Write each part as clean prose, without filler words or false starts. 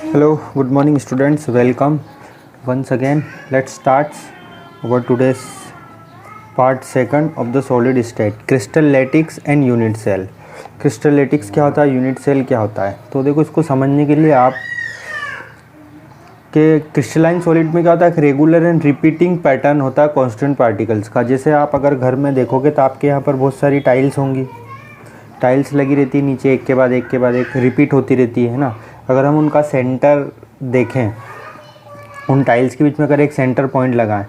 Hello, good morning students. Welcome once again. Let's start our today's part second of the solid state, crystal lattice and unit cell. Crystal lattice क्या होता है, unit cell क्या होता है, तो देखो इसको समझने के लिए आप के क्रिस्टलाइन सॉलिड में क्या होता है, एक रेगुलर एंड रिपीटिंग पैटर्न होता है कांस्टेंट पार्टिकल्स का। जैसे आप अगर घर में देखोगे तो आपके यहाँ पर बहुत सारी टाइल्स होंगी, टाइल्स लगी रहती है नीचे, एक के बाद एक रिपीट होती रहती है ना। अगर हम उनका सेंटर देखें, उन टाइल्स के बीच में अगर एक सेंटर पॉइंट लगाएं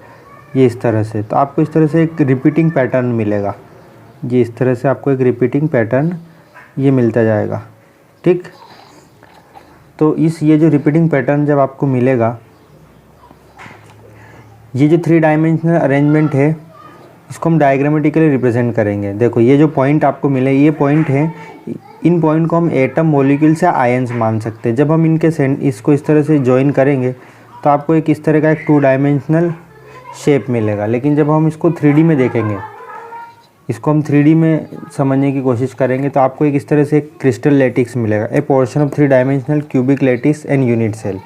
ये इस तरह से, तो आपको इस तरह से एक रिपीटिंग पैटर्न मिलेगा। ये इस तरह से आपको एक रिपीटिंग पैटर्न ये मिलता जाएगा, ठीक। तो ये जो रिपीटिंग पैटर्न जब आपको मिलेगा, ये जो 3 डायमेंशनल अरेंजमेंट है इसको हम डायग्रामेटिकली रिप्रेजेंट करेंगे। देखो ये जो पॉइंट आपको मिले, ये पॉइंट है, इन पॉइंट को हम एटम, मॉलिक्यूल्स या आयंस मान सकते हैं। जब हम इनके इसको इस तरह से ज्वाइन करेंगे तो आपको एक इस तरह का एक 2 डायमेंशनल शेप मिलेगा। लेकिन जब हम इसको 3D में देखेंगे, इसको हम 3D में समझने की कोशिश करेंगे तो आपको एक इस तरह से एक क्रिस्टल लेटिक्स मिलेगा, a portion of 3 dimensional cubic lattice and unit cell.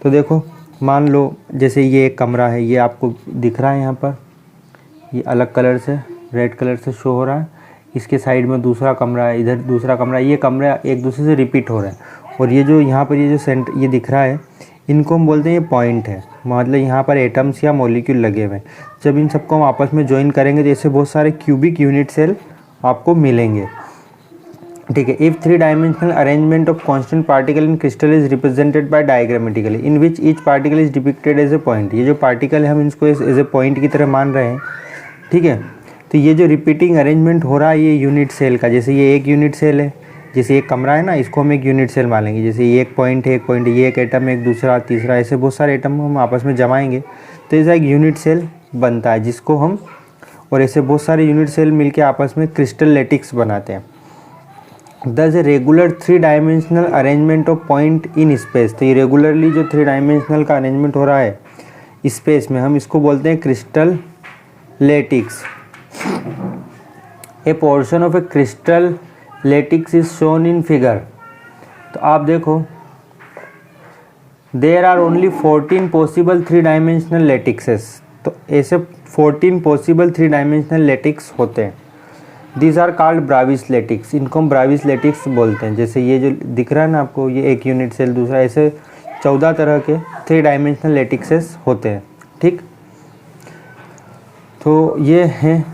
तो देखो मान लो जैसे ये एक कमरा है, ये आपको दिख रहा है यहाँ पर, ये अलग कलर से रेड कलर से शो हो रहा है। इसके साइड में दूसरा कमरा है, इधर दूसरा कमरा है, ये कमरा एक दूसरे से रिपीट हो रहा है। और ये जो यहाँ पर ये जो सेंटर ये दिख रहा है, इनको हम बोलते हैं ये पॉइंट है, मतलब यहाँ पर एटम्स या मॉलिक्यूल लगे हुए हैं। जब इन सबको हम आपस में ज्वाइन करेंगे तो ऐसे बहुत सारे क्यूबिक यूनिट सेल आपको मिलेंगे, ठीक है। If 3 dimensional arrangement of constant particle in crystal is represented by diagrammatically in which each particle is depicted as a point. ये जो पार्टिकल है हम इसको एज ए पॉइंट की तरह मान रहे हैं, ठीक है। तो ये जो रिपीटिंग अरेंजमेंट हो रहा है ये यूनिट सेल का, जैसे ये एक यूनिट सेल है, जैसे एक कमरा है ना, इसको हम एक यूनिट सेल मानेंगे। जैसे ये एक पॉइंट है, ये एक एटम, एक दूसरा, तीसरा, ऐसे बहुत सारे एटम हम आपस में जमाएंगे तो ऐसा एक यूनिट सेल बनता है, जिसको हम, और ऐसे बहुत सारे यूनिट सेल मिलके आपस में क्रिस्टल लेटिक्स बनाते हैं। दस a regular 3 dimensional arrangement of point in space. तो ये रेगुलरली जो 3 डायमेंशनल का अरेंजमेंट हो रहा है स्पेस में, हम इसको बोलते हैं crystal lattice. A portion of a crystal lattice is shown in figure. तो आप देखो there are only 14 possible 3 dimensional lattices. तो ऐसे 14 पॉसिबल 3 डायमेंशनल लेटिक्स होते हैं। These are called Bravais lattice, इनको हम ब्राविस लेटिक्स बोलते हैं। जैसे ये जो दिख रहा है ना आपको, ये एक यूनिट सेल, दूसरा, ऐसे 14 तरह के 3 डायमेंशनल लेटिक्सेस होते हैं, ठीक। तो ये हैं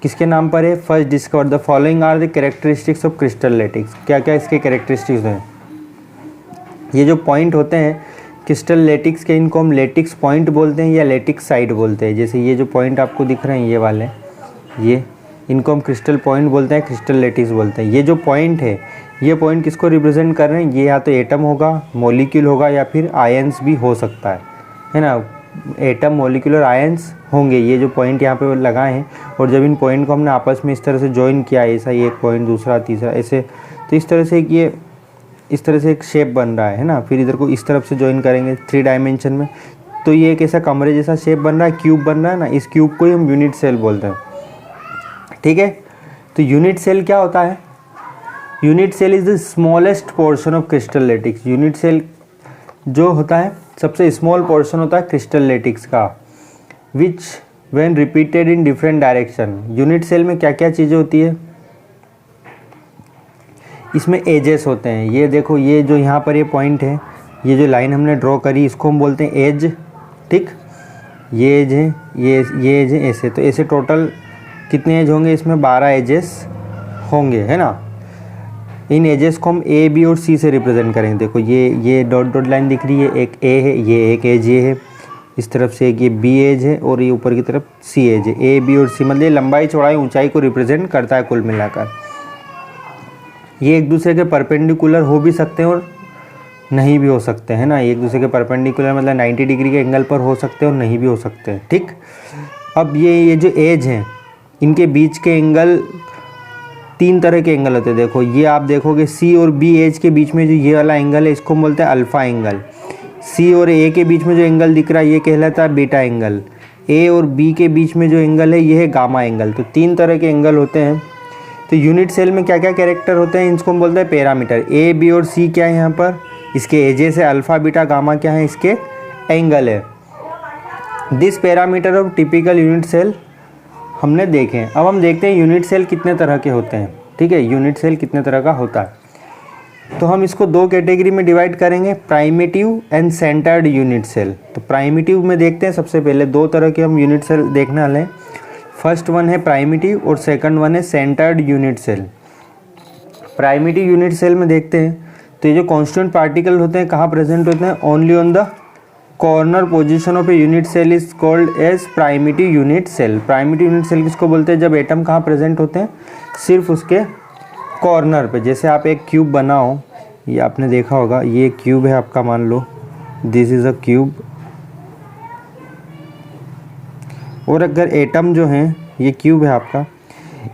किसके नाम पर है, first discover the following are the characteristics of crystal lattice. क्या क्या इसके कैरेक्टरिस्टिक्स हैं। ये जो पॉइंट होते हैं क्रिस्टल लेटिक्स के, इनको हम लेटिक्स पॉइंट बोलते हैं या लेटिक्स साइड बोलते हैं। जैसे ये जो पॉइंट आपको दिख रहे हैं ये वाले, ये इनको हम क्रिस्टल पॉइंट बोलते हैं, क्रिस्टल लेटिक्स बोलते हैं। ये जो पॉइंट है, ये पॉइंट किसको रिप्रेजेंट कर रहे हैं, ये या तो एटम होगा, मॉलिक्यूल होगा, या फिर आयंस भी हो सकता है ना। एटम, मॉलिक्यूल और आयंस होंगे ये जो पॉइंट यहाँ पे लगाए हैं। और जब इन पॉइंट को हमने आपस में इस तरह से ज्वाइन किया, ऐसा ये एक पॉइंट, दूसरा, तीसरा, ऐसे, तो इस तरह से ये इस तरह से एक शेप बन रहा है ना। फिर इधर को इस तरफ से ज्वाइन करेंगे 3 डायमेंशन में, तो ये एक ऐसा कमरे जैसा शेप बन रहा है, क्यूब बन रहा है ना। इस क्यूब को ही हम यूनिट सेल बोलते हैं, ठीक है। तो यूनिट सेल क्या होता है, unit cell is the smallest portion of crystal lattice. Unit cell जो होता है सबसे स्मॉल पोर्शन होता है क्रिस्टल लेटिक्स का, which when repeated in different direction. Unit cell में क्या क्या चीज़ें होती है, इसमें एजेस होते हैं। ये देखो, ये जो यहाँ पर ये पॉइंट है, ये जो लाइन हमने ड्रॉ करी इसको हम बोलते हैं एज, ठीक। ये एज है, ये एज है, ऐसे। तो ऐसे टोटल कितने एज होंगे, इसमें 12 एजेस होंगे, है ना। इन एजेस को हम ए, बी और सी से रिप्रेजेंट करेंगे। देखो ये डॉट डॉट लाइन दिख रही है, एक ए है, ये एक एज ये है, इस तरफ से एक ये बी एज है, और ये ऊपर की तरफ सी एज है। ए, बी और सी मतलब लंबाई, चौड़ाई, ऊंचाई को रिप्रेजेंट करता है कुल मिलाकर। ये एक दूसरे के परपेंडिकुलर हो भी सकते हैं और नहीं भी हो सकते हैं ना। एक दूसरे के परपेंडिकुलर मतलब 90 डिग्री के एंगल पर हो सकते हैं और नहीं भी हो सकते हैं, ठीक। अब ये जो एज हैं, इनके बीच के एंगल 3 तरह के एंगल होते हैं। देखो ये आप देखोगे सी और बी एज के बीच में जो ये वाला एंगल है इसको हम बोलते हैं अल्फ़ा एंगल। सी और ए के बीच में जो एंगल दिख रहा है ये कहलाता है बीटा एंगल। ए और बी के बीच में जो एंगल है ये है गामा एंगल। तो 3 तरह के एंगल होते हैं। तो यूनिट सेल में क्या क्या कैरेक्टर होते हैं, इनको हम बोलते हैं पैरामीटर। ए, बी और सी क्या है यहाँ पर, इसके एजेस है, अल्फ़ा बीटा गामा क्या है, इसके एंगल है। This parameter of typical unit cell हमने देखे। अब हम देखते हैं यूनिट सेल कितने तरह के होते हैं। ठीक है, यूनिट सेल कितने तरह का होता है। तो हम इसको दो कैटेगरी में डिवाइड करेंगे, primitive and centered unit cell. तो प्राइमिटिव में देखते हैं, सबसे पहले दो तरह के हम यूनिट सेल देखने वाले हैं। फर्स्ट वन है प्राइमिटिव और सेकंड वन है centered unit cell. Primitive unit cell में देखते हैं तो ये जो कांस्टेंट पार्टिकल होते हैं कहाँ प्रेजेंट होते हैं, only on the corner position of a unit cell is called as primitive unit cell. Primitive unit cell किसको बोलते हैं, जब एटम कहाँ प्रेजेंट होते हैं, सिर्फ उसके कॉर्नर पे। जैसे आप एक क्यूब बनाओ, ये आपने देखा होगा, ये क्यूब है आपका, मान लो दिस इज़ अ क्यूब, और अगर एटम जो है, ये क्यूब है आपका,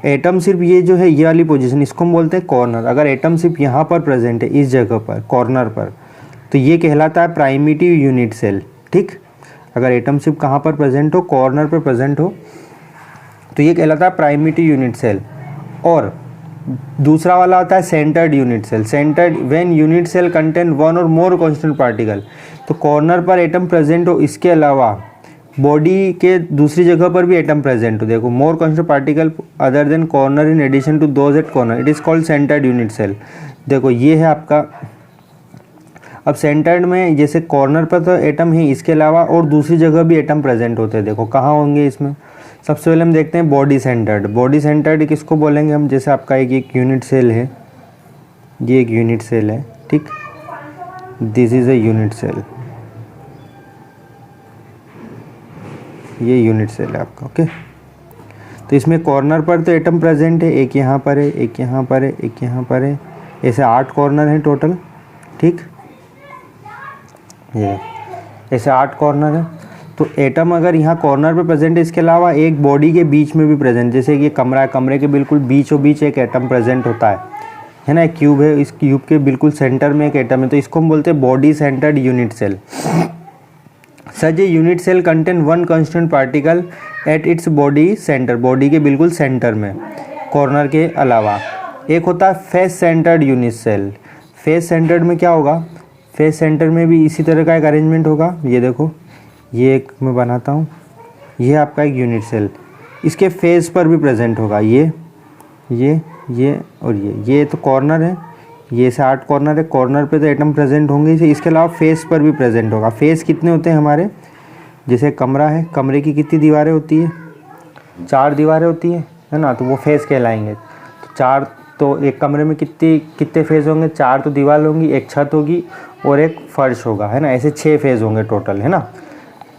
एटम सिर्फ ये जो है ये वाली पोजीशन, इसको हम बोलते हैं कॉर्नर। अगर एटम सिर्फ यहाँ पर प्रेजेंट है, इस जगह पर कॉर्नर पर, तो ये कहलाता है प्राइमिटिव यूनिट सेल। ठीक, अगर एटम सिर्फ कहाँ पर प्रेजेंट हो, कॉर्नर पर प्रेजेंट हो, तो ये कहलाता है प्राइमिटिव यूनिट सेल। और दूसरा वाला आता है centered unit cell. Centered when unit cell contain one और मोर कांस्टेंट पार्टिकल। तो कॉर्नर पर एटम प्रेजेंट हो, इसके अलावा बॉडी के दूसरी जगह पर भी एटम प्रेजेंट हो, देखो more constant particle other than corner in addition to those at corner, it is called centred unit cell. देखो ये है आपका। अब सेंटर्ड में जैसे कॉर्नर पर तो एटम है, इसके अलावा और दूसरी जगह भी एटम प्रेजेंट होते हैं। देखो कहाँ होंगे इसमें, सबसे पहले हम देखते हैं बॉडी सेंटर्ड। बॉडी सेंटर्ड किसको बोलेंगे हम, जैसे आपका एक यूनिट सेल है, ये एक यूनिट सेल है। ठीक, this is a unit cell, ये यूनिट सेल है आपका। ओके, तो इसमें कॉर्नर पर तो एटम प्रेजेंट है, एक यहाँ पर है, एक यहाँ पर है, एक यहाँ पर है, ऐसे 8 कॉर्नर हैं टोटल। ठीक, ये ऐसे 8 कॉर्नर है। तो एटम अगर यहाँ कॉर्नर पे प्रेजेंट है, इसके अलावा एक बॉडी के बीच में भी प्रेजेंट, जैसे कि ये कमरा है, कमरे के बिल्कुल बीचों बीच एक एटम प्रेजेंट होता है ना। एक क्यूब है, इस क्यूब के बिल्कुल सेंटर में एक एटम है, तो इसको हम बोलते हैं body centered unit cell. Such a unit cell contain one constant particle at its body center, body के बिल्कुल सेंटर में, कॉर्नर के अलावा। एक होता है face centered unit cell. Face centered में क्या होगा, फेस सेंटर में भी इसी तरह का एक अरेंजमेंट होगा। ये देखो, ये एक मैं बनाता हूँ, ये आपका एक यूनिट सेल, इसके फेस पर भी प्रेजेंट होगा, ये और ये तो कॉर्नर है, ये से 8 कॉर्नर है, कॉर्नर पे तो एटम प्रेजेंट होंगे इसे, इसके अलावा फेस पर भी प्रेजेंट होगा। फेस कितने होते हैं हमारे, जैसे कमरा है, कमरे की कितनी दीवारें होती है, 4 दीवारें होती है ना, तो वो फेस कहलाएंगे। तो 4, तो एक कमरे में कितने फेज़ होंगे, 4 तो दीवार होंगी, एक छत होगी और एक फर्श होगा, है ना। ऐसे 6 फेज़ होंगे टोटल, है ना।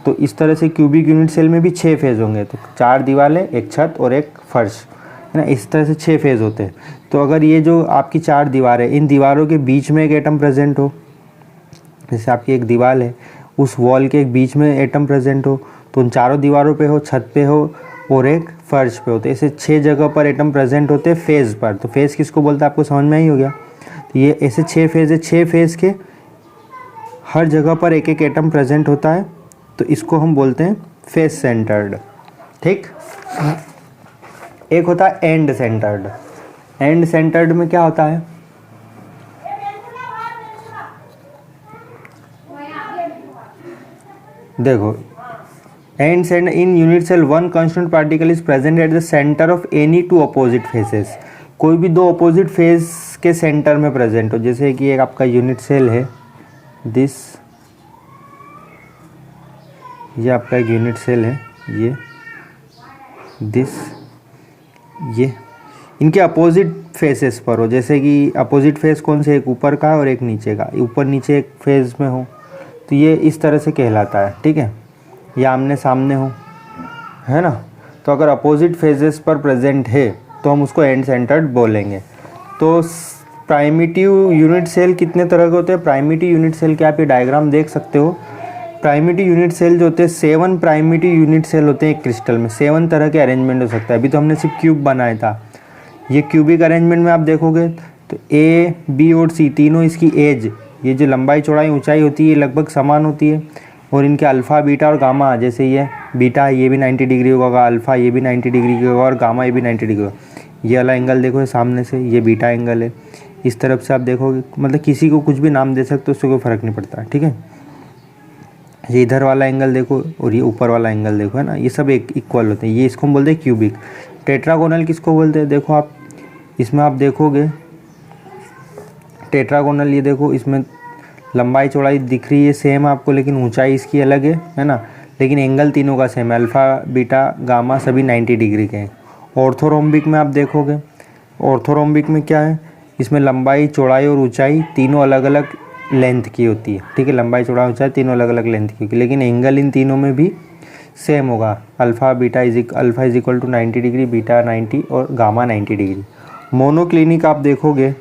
तो इस तरह से क्यूबिक यूनिट सेल में भी 6 फेज़ होंगे, तो 4 दीवारें, एक छत और एक फर्श, है ना। इस तरह से 6 फेज़ होते हैं। तो अगर ये जो आपकी 4 दीवारें, इन दीवारों के बीच में एक एटम प्रेजेंट हो, जैसे आपकी एक दीवार है, उस वॉल के एक बीच में एटम प्रेजेंट हो, तो उन चारों दीवारों पे हो, छत पे हो और एक फर्श पे होते, ऐसे 6 जगह पर एटम प्रेजेंट होते हैं फेज़ पर। तो फेज़ किसको बोलते हैं, आपको समझ में ही हो गया। तो ये ऐसे 6 फेज़ है, 6 फेज़ के हर जगह पर एक एक एटम प्रेजेंट होता है, तो इसको हम बोलते हैं फेस सेंटर्ड। ठीक, एक होता है एंड सेंटर्ड। एंड सेंटर्ड में क्या होता है, देखो and center in unit cell one constant particle is present at the center of any 2 opposite faces. कोई भी 2 अपोजिट फेस के सेंटर में प्रेजेंट हो, जैसे कि एक आपका यूनिट सेल है, दिस, ये आपका एक यूनिट सेल है, ये दिस, ये इनके अपोजिट फेसेस पर हो, जैसे कि अपोजिट फेस कौन से, एक ऊपर का और एक नीचे का, ऊपर नीचे एक फेज में हो, तो ये इस तरह से कहलाता है। ठीक है, या आमने सामने हो, है ना। तो अगर अपोजिट फेजेस पर प्रेजेंट है तो हम उसको एंड सेंटर्ड बोलेंगे। तो प्राइमिटिव यूनिट सेल कितने तरह के होते हैं, प्राइमिटिव यूनिट सेल के आप ये डायग्राम देख सकते हो। प्राइमिटिव यूनिट सेल जो होते हैं, 7 प्राइमिटिव यूनिट सेल होते हैं एक क्रिस्टल में, 7 तरह के अरेंजमेंट हो सकता है। अभी तो हमने सिर्फ क्यूब बनाया था, ये क्यूबिक अरेंजमेंट में आप देखोगे तो ए, बी और सी तीनों इसकी एज, ये जो लंबाई चौड़ाई ऊंचाई होती है लगभग समान होती है, और इनके अल्फ़ा बीटा और गामा, जैसे ये बीटा ये भी 90 डिग्री होगा, अल्फ़ा ये भी 90 डिग्री का होगा और गामा ये भी 90 डिग्री होगा। ये वाला एंगल देखो सामने से, ये बीटा एंगल है, इस तरफ से आप देखोगे, मतलब किसी को कुछ भी नाम दे सकते हो, उससे कोई फ़र्क नहीं पड़ता, ठीक है। ये इधर वाला एंगल देखो और ये ऊपर वाला एंगल देखो, है ना, ये सब एक इक्वल होते हैं। ये इसको हम बोलते हैं क्यूबिक। टेट्रागोनल किसको बोलते हैं, देखो आप इसमें आप देखोगे टेट्रागोनल, ये देखो इसमें लंबाई चौड़ाई दिख रही है सेम आपको, लेकिन ऊंचाई इसकी अलग है ना, लेकिन एंगल तीनों का सेम है, अल्फ़ा बीटा गामा सभी 90 डिग्री के हैं। ऑर्थोरोम्बिक में आप देखोगे, ऑर्थोरोम्बिक में क्या है, इसमें लंबाई चौड़ाई और ऊंचाई तीनों अलग अलग लेंथ की होती है, ठीक है, लंबाई चौड़ाई ऊंचाई तीनों अलग अलग लेंथ की होगी, लेकिन एंगल इन तीनों में भी सेम होगा। Alpha is equal to 90 degree, beta 90 और गामा 90 डिग्री। मोनोक्लिनिक आप देखोगे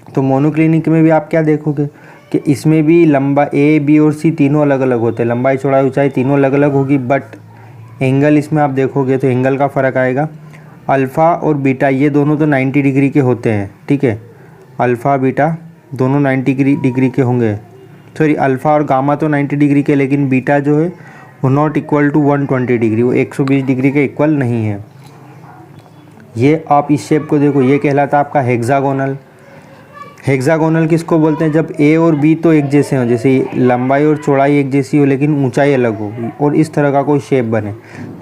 तो मोनोक्लिनिक में भी आप क्या देखोगे कि इसमें भी लंबा ए बी और सी तीनों अलग अलग होते हैं, लंबाई चौड़ाई ऊंचाई तीनों अलग अलग होगी, बट एंगल इसमें आप देखोगे तो एंगल का फ़र्क आएगा। अल्फ़ा और बीटा ये दोनों तो 90 डिग्री के होते हैं, ठीक है, अल्फ़ा बीटा दोनों 90 डिग्री के होंगे, सॉरी अल्फ़ा और गामा तो 90 डिग्री के, लेकिन बीटा जो है वो नॉट इक्वल टू 120 डिग्री, वो 120 डिग्री के इक्वल नहीं है। ये आप इस शेप को देखो, ये कहलाता है आपका हेक्सागोनल। हेक्सागोनल किसको बोलते हैं, जब ए और बी तो एक जैसे हों, जैसे लंबाई और चौड़ाई एक जैसी हो लेकिन ऊंचाई अलग हो, और इस तरह का कोई शेप बने।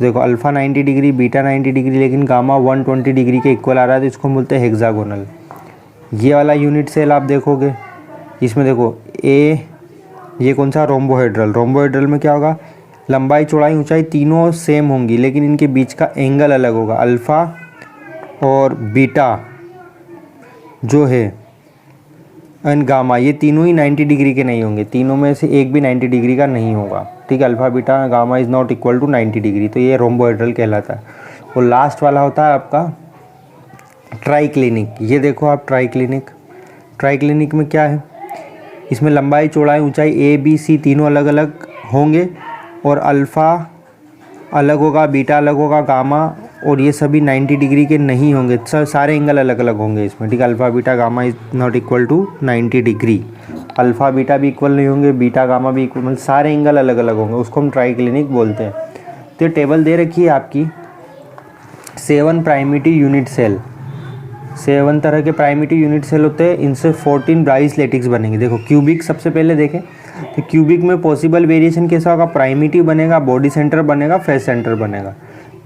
देखो अल्फ़ा 90 डिग्री, बीटा 90 डिग्री, लेकिन गामा 120 डिग्री के इक्वल आ रहा है, तो इसको बोलते हैं हेक्सागोनल। ये वाला यूनिट सेल आप देखोगे, इसमें देखो ये कौन सा, रोम्बोहेड्रल। रोम्बोहेड्रल में क्या होगा, लंबाई चौड़ाई ऊंचाई तीनों सेम होंगी, लेकिन इनके बीच का एंगल अलग होगा। अल्फ़ा और बीटा जो है एंड गामा, ये तीनों ही 90 डिग्री के नहीं होंगे, तीनों में से एक भी 90 डिग्री का नहीं होगा, ठीक है। Alpha beta gamma is not equal to 90 degree, तो ये रोम्बोहेड्रल कहलाता है। और लास्ट वाला होता है आपका ट्राइक्लिनिक। ये देखो आप ट्राइक्लिनिक में क्या है, इसमें लंबाई चौड़ाई ऊंचाई ए बी सी तीनों अलग अलग होंगे, और अल्फ़ा अलग होगा, बीटा अलग होगा, गामा और ये सभी 90 डिग्री के नहीं होंगे, सारे एंगल अलग अलग होंगे इसमें, ठीक है। Alpha beta gamma is not equal to 90 degree, alpha beta भी इक्वल नहीं होंगे, बीटा गामा भी इक्वल, मतलब सारे एंगल अलग अलग होंगे, उसको हम ट्राइक्लिनिक बोलते हैं। तो ये टेबल दे रखी है आपकी 7 प्राइमिटिव यूनिट सेल, 7 तरह के प्राइमिटिव यूनिट सेल होते हैं, इनसे 14 ब्राइस लेटिक्स बनेंगे। देखो क्यूबिक सबसे पहले देखें तो क्यूबिक में पॉसिबल वेरिएशन कैसा होगा, प्राइमिटिव बनेगा, बॉडी सेंटर बनेगा, फेस सेंटर बनेगा।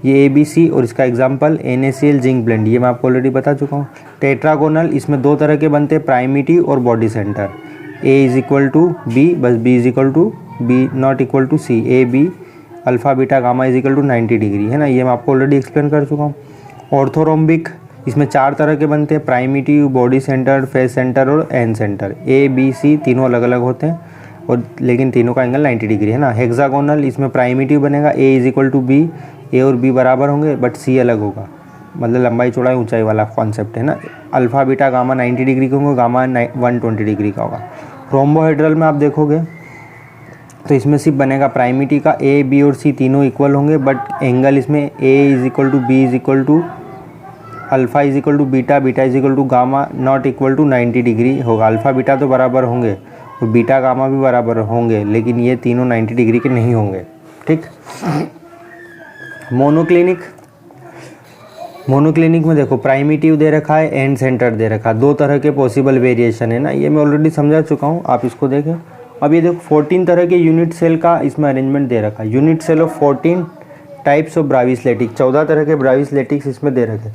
ये ABC और इसका एग्जांपल NaCl जिंक ब्लेंड, ये मैं आपको ऑलरेडी बता चुका हूँ। टेट्रागोनल इसमें 2 तरह के बनते हैं, प्राइमिटिव और body center. A is equal to B, बस B is equal to B not equal to C, A B alpha beta gamma is equal to 90 degree, है ना, ये मैं आपको ऑलरेडी एक्सप्लेन कर चुका हूँ। ऑर्थोरोम्बिक इसमें 4 तरह के बनते हैं, primitive, body centre, face centre और end centre. A B C तीनों अलग अलग होते हैं, और लेकिन तीनों का एंगल 90 डिग्री है ना। हेक्सागोनल इसमें प्राइमिटिव बनेगा, A is equal to B, A और B बराबर होंगे, बट C अलग होगा, मतलब लंबाई चौड़ाई ऊंचाई वाला कॉन्सेप्ट है ना। अल्फ़ा बीटा गामा 90 डिग्री के होंगे, गामा 120 डिग्री का होगा। रोम्बोहेड्रल में आप देखोगे तो इसमें सिर्फ बनेगा प्राइमिटिव का, A B और C तीनों इक्वल होंगे, बट एंगल इसमें A is equal to B is equal to alpha is equal to beta, beta is equal to gamma not equal to 90 degree होगा। अल्फ़ा बीटा तो बराबर होंगे और बीटा गामा भी बराबर होंगे, लेकिन ये तीनों 90 डिग्री के नहीं होंगे, ठीक। मोनोक्लिनिक में देखो प्राइमिटिव दे रखा है, एंड सेंटर दे रखा है, 2 तरह के पॉसिबल वेरिएशन है ना, ये मैं ऑलरेडी समझा चुका हूँ, आप इसको देखें। अब ये देखो 14 तरह के यूनिट सेल का इसमें अरेंजमेंट दे रखा है। Unit cell of 14 types of Bravais lattice, 14 तरह के ब्राविस लेटिक्स इसमें दे रखे।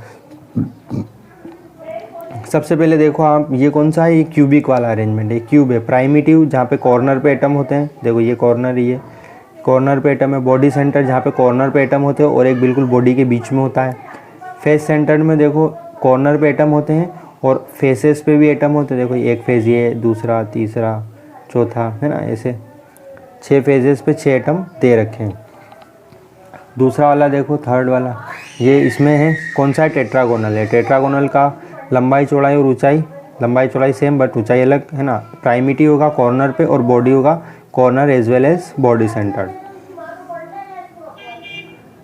सबसे पहले देखो आप, ये कौन सा है, ये क्यूबिक वाला अरेंजमेंट है, क्यूब है। प्राइमिटिव जहाँ पे कॉर्नर पे एटम होते हैं, देखो ये कॉर्नर, ये कॉर्नर पे एटम है। बॉडी सेंटर जहाँ पे कॉर्नर पे एटम होते हैं और एक बिल्कुल बॉडी के बीच में होता है। फेस सेंटर में देखो कॉर्नर पे एटम होते हैं और फेसेस पे भी एटम होते हैं, देखो एक फेज ये, दूसरा, तीसरा, चौथा, है ना, ऐसे 6 फेजेस पे 6 एटम दे रखे हैं। दूसरा वाला देखो, थर्ड वाला, ये इसमें है कौन सा है, टेट्रागोनल है। टेट्रागोनल का लंबाई चौड़ाई और ऊंचाई, लंबाई चौड़ाई सेम बट ऊंचाई अलग, है ना। प्राइमिटिव होगा कॉर्नर पे और बॉडी होगा corner as well as body centered.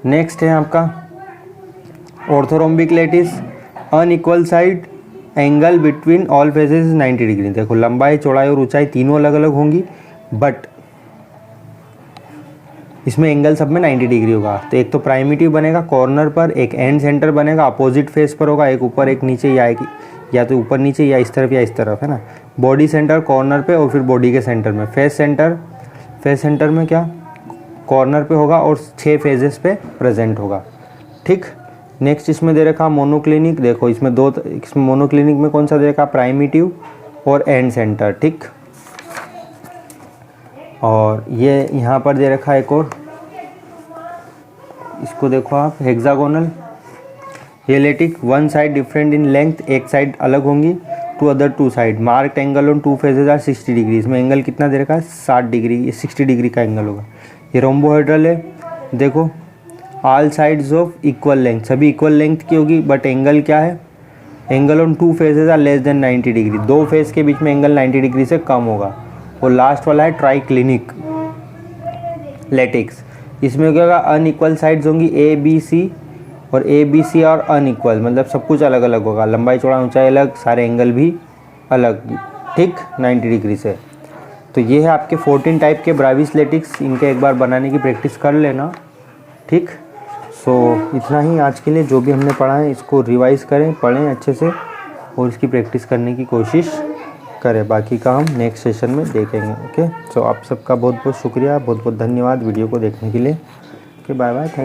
Next है आपका orthorhombic lattice, unequal side, angle between all faces 90 degree. देखो लंबाई चौड़ाई और ऊंचाई तीनों अलग अलग होंगी, बट इसमें एंगल सब में 90 डिग्री होगा। तो एक तो प्राइमिटिव बनेगा कॉर्नर पर, एक एंड सेंटर बनेगा अपोजिट फेस पर होगा, एक ऊपर एक नीचे या तो ऊपर नीचे या इस तरफ है ना। बॉडी सेंटर कॉर्नर पे और फिर बॉडी के सेंटर में। फेस सेंटर में क्या कॉर्नर पे होगा और 6 फेजेस पे प्रेजेंट होगा, ठीक। नेक्स्ट इसमें दे रखा मोनोक्लिनिक, देखो इसमें इसमें मोनोक्लिनिक में कौन सा दे रखा प्राइमिटिव और एंड सेंटर, ठीक। और ये यहाँ पर दे रखा एक और, इसको देखो आप हेक्सागोनल रियलिटिक, one side different in length, एक साइड अलग होंगी, two other 2 side, marked angle on 2 faces are 60 degree. इसमें एंगल कितना दे रखा है 60 डिग्री, ये 60 डिग्री का एंगल होगा। ये रोम्बोहेड्रल है, देखो all sides of equal length, सभी इक्वल लेंथ की होगी, बट एंगल क्या है, angle on 2 faces are less than 90 degree, 2 face के बीच में एंगल 90 डिग्री से कम होगा। और लास्ट वाला है ट्राइक्लिनिक लेटिक्स, इसमें क्या होगा अनइक्वल साइड्स होंगी ABC और ABC और अनइक्वल, मतलब सब कुछ अलग अलग होगा, लंबाई चौड़ा ऊंचाई अलग, सारे एंगल भी अलग, ठीक 90 डिग्री से। तो ये है आपके 14 टाइप के ब्राविस लेटिक्स, इनके एक बार बनाने की प्रैक्टिस कर लेना, ठीक। सो इतना ही आज के लिए, जो भी हमने पढ़ा है इसको रिवाइज़ करें, पढ़ें अच्छे से और इसकी प्रैक्टिस करने की कोशिश करें। बाकी का हम नेक्स्ट सेशन में देखेंगे, ओके। सो आप सबका बहुत बहुत शुक्रिया, बहुत बहुत धन्यवाद वीडियो को देखने के लिए। Okay, bye bye, thank